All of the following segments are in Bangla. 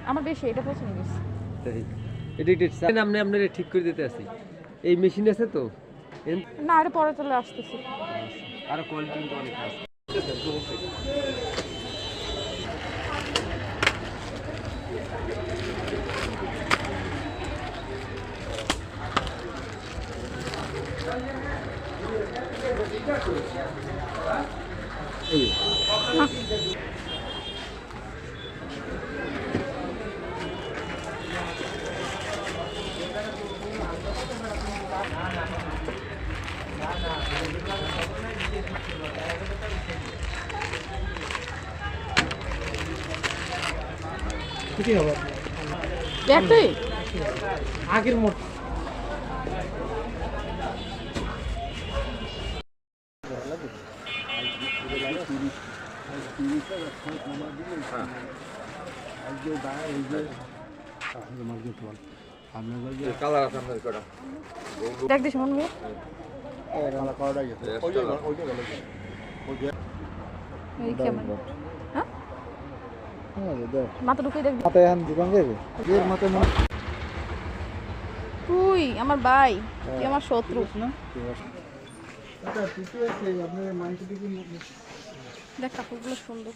আমার বেশি এটা পছন্দ হয়েছে। এটা আমরা আপনারা ঠিক করে দিতে আসি। এই মেশিন আছে তো? না, এটা পরে চলে আসতেছি। আর কোয়ালিটি তো অনেক আছে। কি হবে একটাই আগের মোট দেখ দিস মন ভাই এই কেমন হ্যাঁ মাথা ঢুকিয়ে দেখ মাথায় এখন দোকান যাবে এর মাথায় মনে তুই আমার ভাই তুই আমার শত্রু না আচ্ছা টুপি আছে আপনার মাইন্ড দিকে দেখ কাপড়গুলো সুন্দর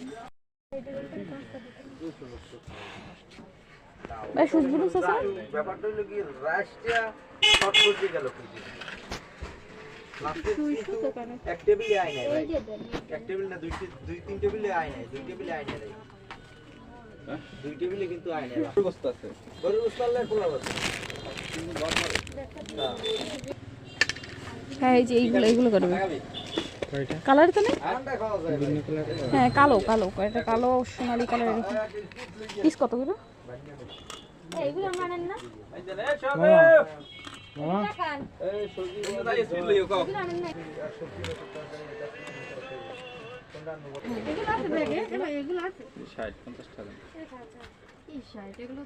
ভাই সুজগুলো আছে ব্যাপারটা হলো কি রাশটা শর্ট করতে গেল এক টেবিলে আয় নাই ভাই এক টেবিল না দুই তিন টেবিলে আয় নাই দুই টেবিলে আয় নাই দুই টেবিলে কিন্তু আয় নাই বস্তা আছে গরুর বস্তা আল্লাহ খোলা আছে হ্যাঁ এই যে এইগুলো করবে কালার তো নেই হ্যাঁ কালো কালো এটা কালো সোনালি কালার পিস কত করে এইগুলো মানেন না মামা এই সবজি দাঁড়িয়ে ছিল লইও কও এগুলো আছে ব্যাগে এগুলো আছে 60 50 টাকা এই 60 এগুলো